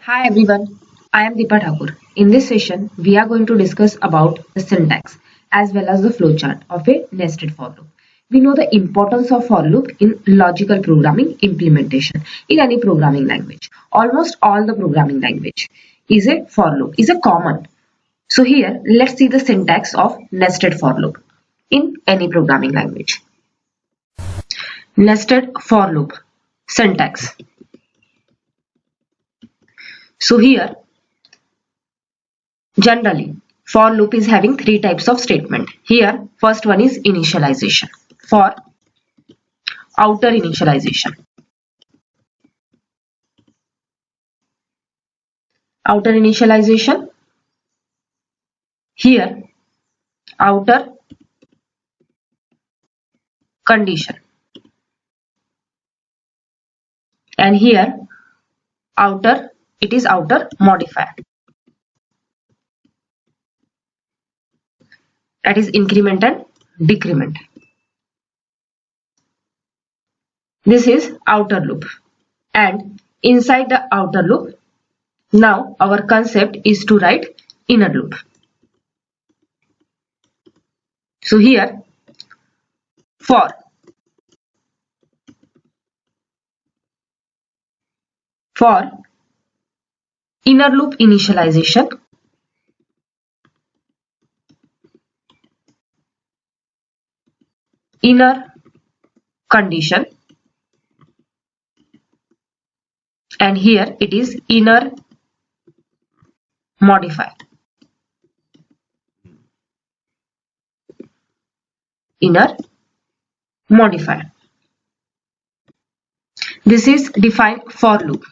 Hi everyone, I am Deepa Thakur. In this session, we are going to discuss about the syntax as well as the flowchart of a nested for loop. We know the importance of for loop in logical programming implementation in any programming language. Almost all the programming language is a for loop, is a common. So here, let's see the syntax of nested for loop in any programming language. Nested for loop syntax. So here, generally, for loop is having three types of statement. Here, first one is initialization. For outer initialization. Outer initialization. Here, outer condition. And here, it is outer modifier. That is increment and decrement. This is outer loop. And inside the outer loop, now our concept is to write inner loop. So here, for inner loop initialization, inner condition, and here it is inner modifier. Inner modifier. This is defined for loop.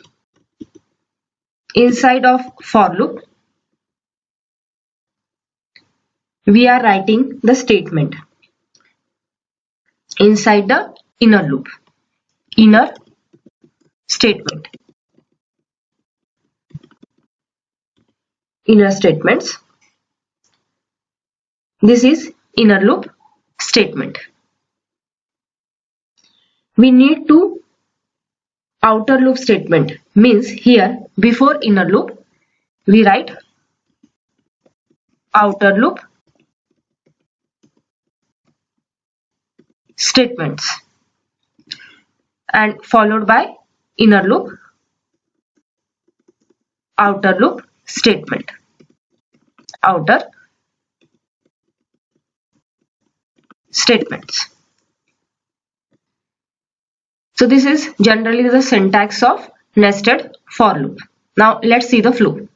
Inside of for loop, we are writing the statement inside the inner loop. Inner statement. Inner statements. This is inner loop statement. We need to outer loop statement, means here before inner loop we write outer loop statements and followed by inner loop outer loop statement. Outer statements. So this is generally the syntax of nested for loop. Now let's see the flow.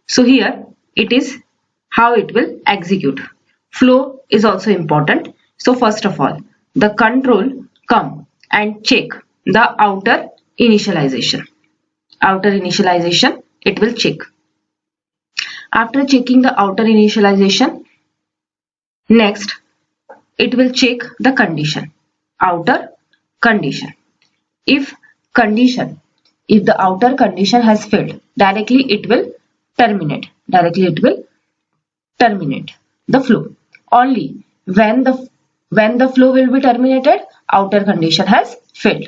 So here it is how it will execute. Flow is also important. So first of all, the control come and check the outer initialization. Outer initialization, it will check. After checking the outer initialization, next it will check the condition. Outer condition. If the outer condition has failed, directly it will terminate. Directly it will terminate the flow. Only when the flow will be terminated, outer condition has failed.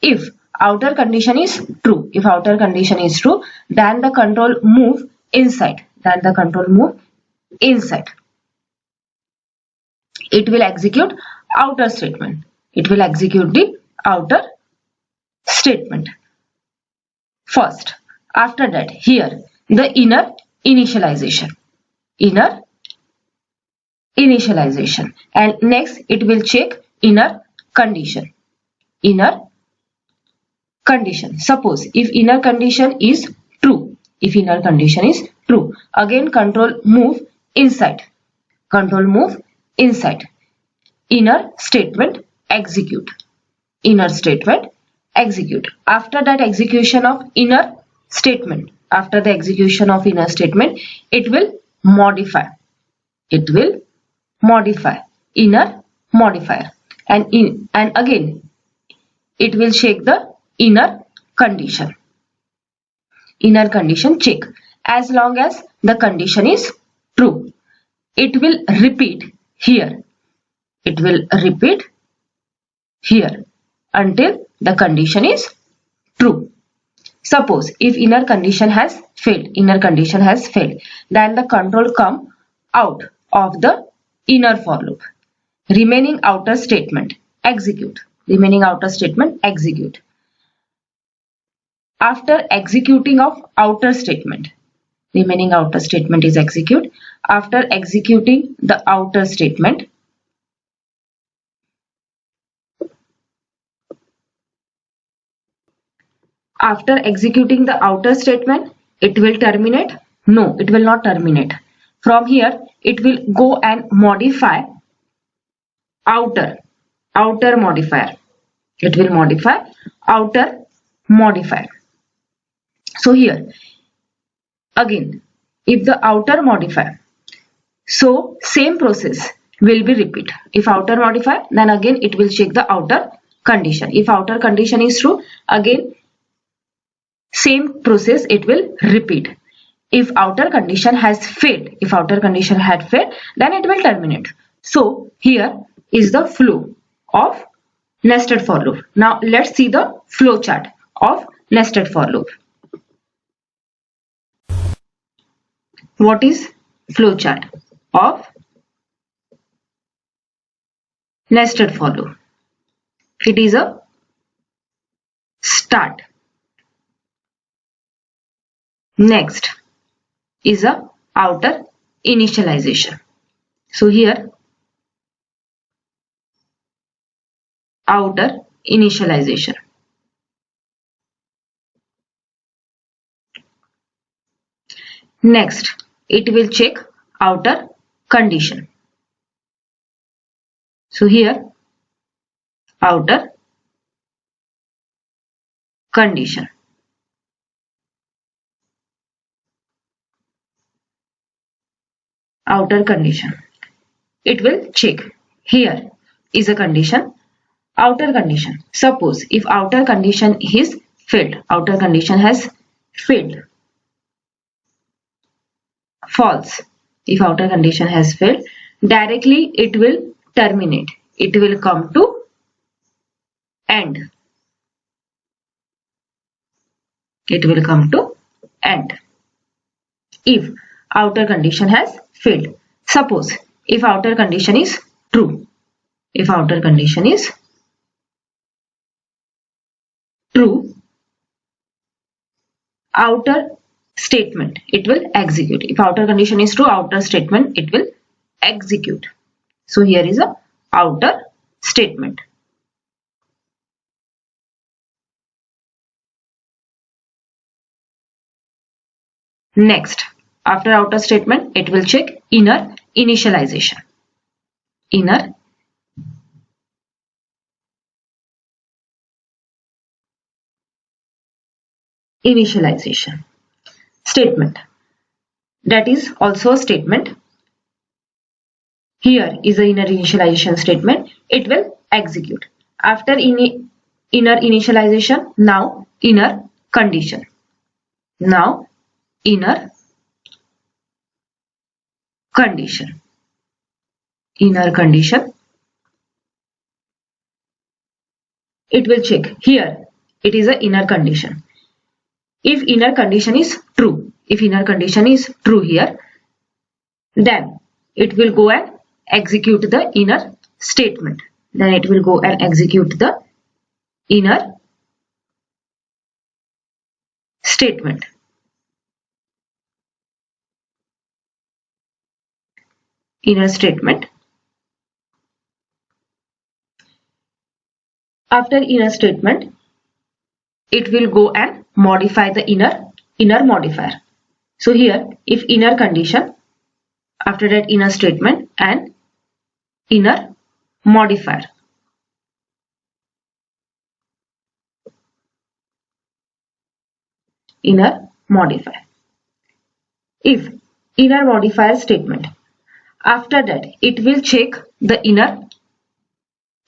If outer condition is true, then the control move inside. It will execute outer statement. It will execute the outer statement first. After that, here the inner initialization. And next it will check inner condition. Suppose if inner condition is true, again control move inside. Inner statement execute. After that execution of inner statement, it will modify. Inner modifier. And again it will check the inner condition. Check. As long as the condition is true, it will repeat here. Until the condition is true. Suppose if inner condition has failed, then the control come out of the inner for loop. Remaining outer statement execute. After executing of outer statement, remaining outer statement is execute. After executing the outer statement, it will terminate. No, it will not terminate. From here, it will go and modify outer modifier. It will modify outer modifier. So here, again, if the outer modifier, so same process will be repeat. If outer modifier, then again it will check the outer condition. If outer condition is true, again same process it will repeat. If outer condition has failed, then it will terminate. So here is the flow of nested for loop. Now let's see the flow chart of nested for loop. What is flow chart of nested for loop? It is a start. Next is a outer initialization. So here outer initialization. Next, it will check outer condition. So here outer condition. Outer condition. It will check. Here is a condition. Outer condition. Suppose if outer condition is failed, outer condition has failed. False. If outer condition has failed, directly it will terminate. It will come to end. It will come to end. If outer condition has failed. Suppose if outer condition is true. If outer condition is true, outer statement it will execute. If outer condition is true, outer statement it will execute. So here is a outer statement. Next, after outer statement, it will check inner initialization. Inner initialization statement. That is also a statement. Here is the inner initialization statement. It will execute. After inner initialization, now inner condition. Now inner condition. Inner condition. It will check. Here it is a inner condition. If inner condition is true, here, then it will go and execute the inner statement. Then it will go and execute the inner statement. Inner statement. After inner statement, it will go and modify the inner modifier. So here, if inner condition, after that inner statement and inner modifier. Inner modifier. If inner modifier statement, after that it will check the inner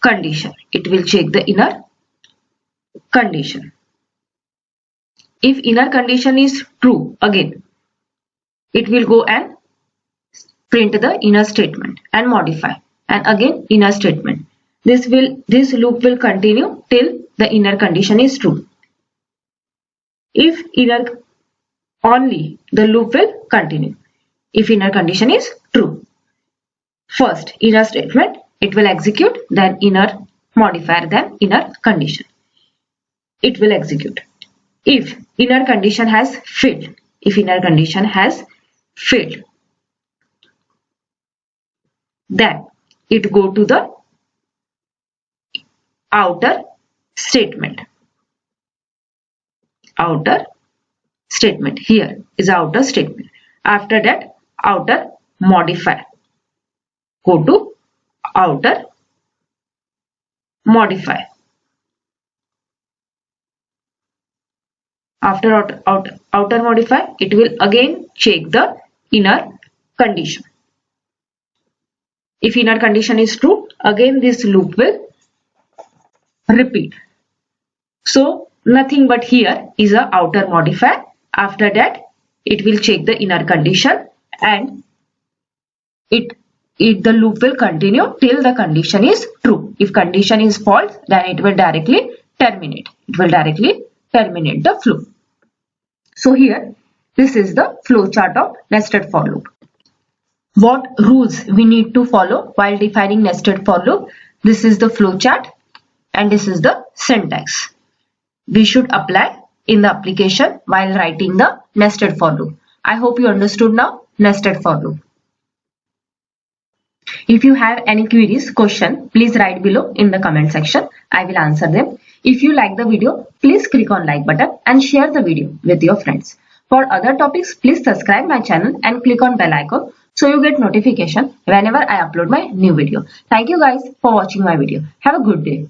condition. It will check the inner condition. If inner condition is true, again it will go and print the inner statement and modify, and again inner statement. This loop will continue till the inner condition is true. If inner only, the loop will continue. If inner condition is true. First inner statement, it will execute, then inner modifier, then inner condition. It will execute. If inner condition has failed, if inner condition has failed, then it go to the outer statement. Outer statement. Here is outer statement. After that, outer modifier. Go to outer modifier. After outer modifier, it will again check the inner condition. If inner condition is true, again this loop will repeat. So nothing but here is a outer modifier. After that, it will check the inner condition and the loop will continue till the condition is true. If condition is false, then it will directly terminate. It will directly terminate the flow. So here, this is the flow chart of nested for loop. What rules we need to follow while defining nested for loop? This is the flow chart and this is the syntax we should apply in the application while writing the nested for loop. I hope you understood now nested for loop. If you have any queries, question, please write below in the comment section. I will answer them. If you like the video, please click on like button and share the video with your friends. For other topics, please subscribe my channel and click on bell icon so you get notification whenever I upload my new video. Thank you guys for watching my video. Have a good day.